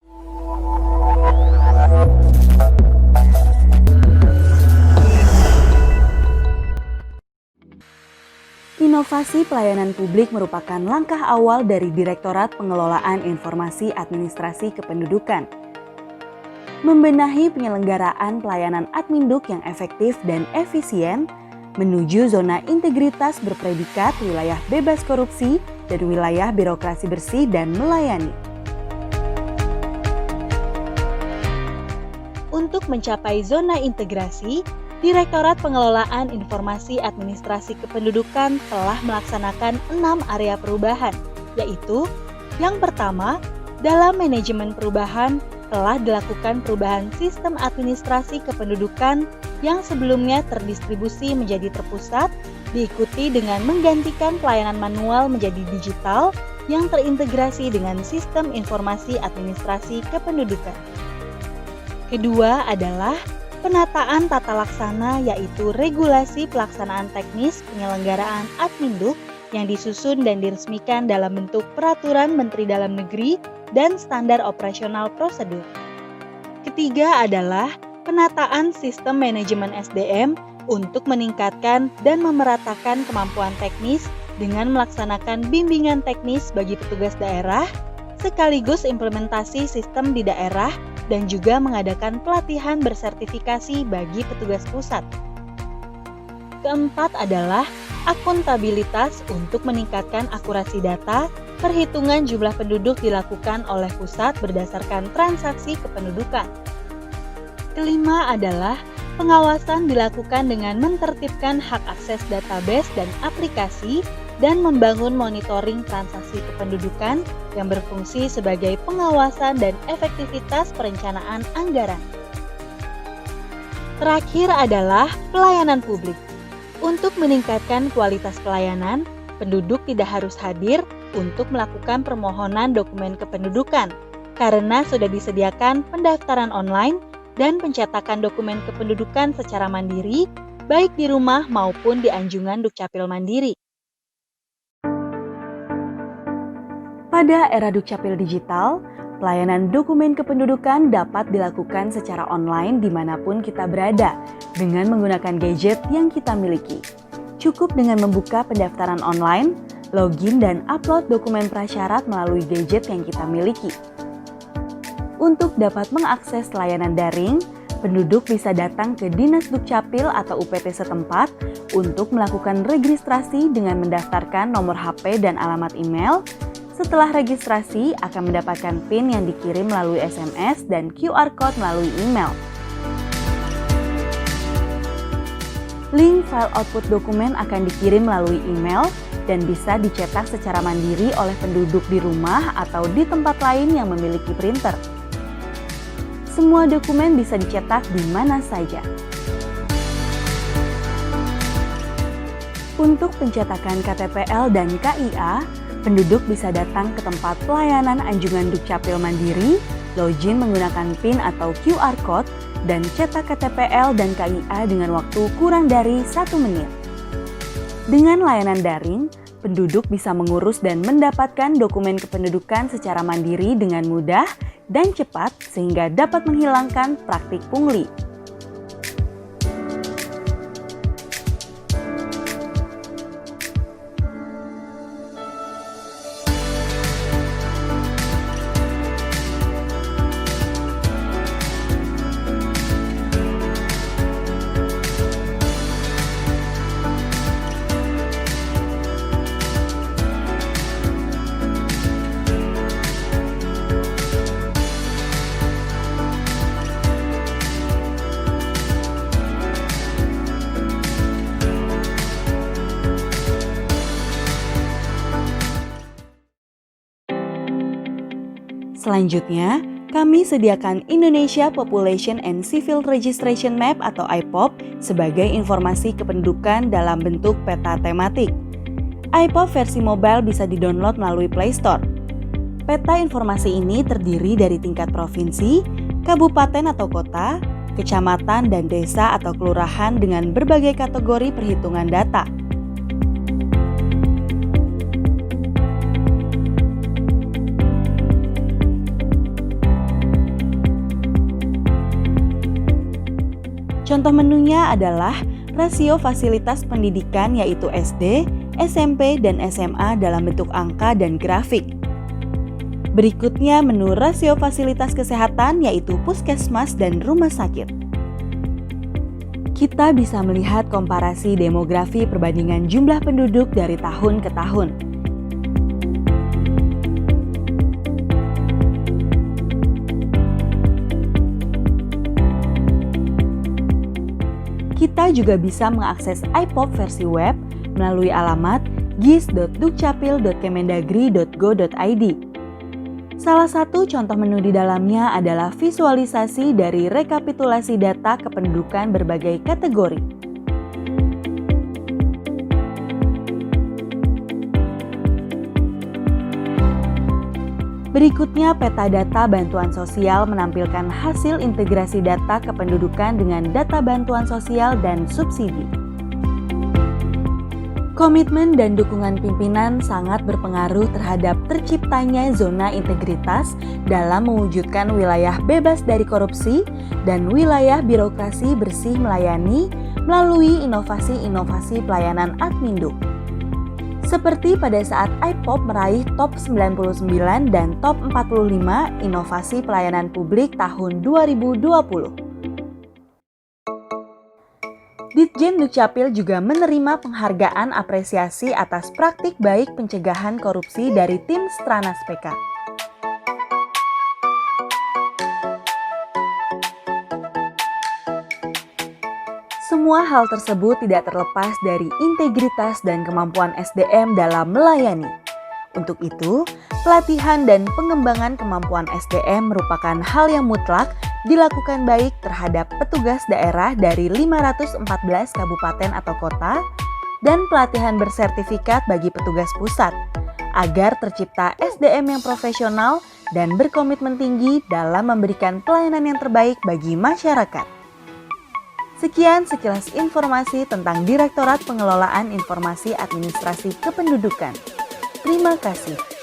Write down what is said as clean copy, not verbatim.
Inovasi pelayanan publik merupakan langkah awal dari Direktorat Pengelolaan Informasi Administrasi Kependudukan. Membenahi penyelenggaraan pelayanan Adminduk yang efektif dan efisien menuju zona integritas berpredikat wilayah bebas korupsi dan wilayah birokrasi bersih dan melayani. Untuk mencapai zona integrasi, Direktorat Pengelolaan Informasi Administrasi Kependudukan telah melaksanakan 6 area perubahan, yaitu yang pertama, dalam manajemen perubahan telah dilakukan perubahan sistem administrasi kependudukan yang sebelumnya terdistribusi menjadi terpusat, diikuti dengan menggantikan pelayanan manual menjadi digital yang terintegrasi dengan sistem informasi administrasi kependudukan. Kedua adalah penataan tata laksana, yaitu regulasi pelaksanaan teknis penyelenggaraan Adminduk yang disusun dan diresmikan dalam bentuk peraturan Menteri Dalam Negeri dan standar operasional prosedur. Ketiga adalah penataan sistem manajemen SDM untuk meningkatkan dan memeratakan kemampuan teknis dengan melaksanakan bimbingan teknis bagi petugas daerah, sekaligus implementasi sistem di daerah dan juga mengadakan pelatihan bersertifikasi bagi petugas pusat. Keempat adalah akuntabilitas untuk meningkatkan akurasi data, perhitungan jumlah penduduk dilakukan oleh pusat berdasarkan transaksi kependudukan. Kelima adalah pengawasan dilakukan dengan menertibkan hak akses database dan aplikasi dan membangun monitoring transaksi kependudukan yang berfungsi sebagai pengawasan dan efektivitas perencanaan anggaran. Terakhir adalah pelayanan publik. Untuk meningkatkan kualitas pelayanan, penduduk tidak harus hadir untuk melakukan permohonan dokumen kependudukan karena sudah disediakan pendaftaran online dan pencetakan dokumen kependudukan secara mandiri, baik di rumah maupun di anjungan Dukcapil Mandiri. Pada era Dukcapil digital, pelayanan dokumen kependudukan dapat dilakukan secara online dimanapun kita berada dengan menggunakan gadget yang kita miliki. Cukup dengan membuka pendaftaran online, login dan upload dokumen prasyarat melalui gadget yang kita miliki. Untuk dapat mengakses layanan daring, penduduk bisa datang ke Dinas Dukcapil atau UPT setempat untuk melakukan registrasi dengan mendaftarkan nomor HP dan alamat email. Setelah registrasi, akan mendapatkan PIN yang dikirim melalui SMS dan QR Code melalui email. Link file output dokumen akan dikirim melalui email dan bisa dicetak secara mandiri oleh penduduk di rumah atau di tempat lain yang memiliki printer. Semua dokumen bisa dicetak di mana saja. Untuk pencetakan KTPL dan KIA, penduduk bisa datang ke tempat pelayanan anjungan Dukcapil Mandiri, login menggunakan PIN atau QR Code, dan cetak KTPL dan KIA dengan waktu kurang dari 1 menit. Dengan layanan daring, penduduk bisa mengurus dan mendapatkan dokumen kependudukan secara mandiri dengan mudah dan cepat sehingga dapat menghilangkan praktik pungli. Selanjutnya, kami sediakan Indonesia Population and Civil Registration Map atau IPOP sebagai informasi kependudukan dalam bentuk peta tematik. IPOP versi mobile bisa didownload melalui Play Store. Peta informasi ini terdiri dari tingkat provinsi, kabupaten atau kota, kecamatan dan desa atau kelurahan dengan berbagai kategori perhitungan data. Contoh menunya adalah rasio fasilitas pendidikan yaitu SD, SMP, dan SMA dalam bentuk angka dan grafik. Berikutnya menu rasio fasilitas kesehatan yaitu puskesmas dan rumah sakit. Kita bisa melihat komparasi demografi perbandingan jumlah penduduk dari tahun ke tahun. Kita juga bisa mengakses iPop versi web melalui alamat gis.dukcapil.kemendagri.go.id. Salah satu contoh menu di dalamnya adalah visualisasi dari rekapitulasi data kependudukan berbagai kategori. Berikutnya, peta data bantuan sosial menampilkan hasil integrasi data kependudukan dengan data bantuan sosial dan subsidi. Komitmen dan dukungan pimpinan sangat berpengaruh terhadap terciptanya zona integritas dalam mewujudkan wilayah bebas dari korupsi dan wilayah birokrasi bersih melayani melalui inovasi-inovasi pelayanan Adminduk. Seperti pada saat iPop meraih top 99 dan top 45 inovasi pelayanan publik tahun 2020. Ditjen Dukcapil juga menerima penghargaan apresiasi atas praktik baik pencegahan korupsi dari tim Stranas PK. Semua hal tersebut tidak terlepas dari integritas dan kemampuan SDM dalam melayani. Untuk itu, pelatihan dan pengembangan kemampuan SDM merupakan hal yang mutlak dilakukan baik terhadap petugas daerah dari 514 kabupaten atau kota dan pelatihan bersertifikat bagi petugas pusat agar tercipta SDM yang profesional dan berkomitmen tinggi dalam memberikan pelayanan yang terbaik bagi masyarakat. Sekian sekilas informasi tentang Direktorat Pengelolaan Informasi Administrasi Kependudukan. Terima kasih.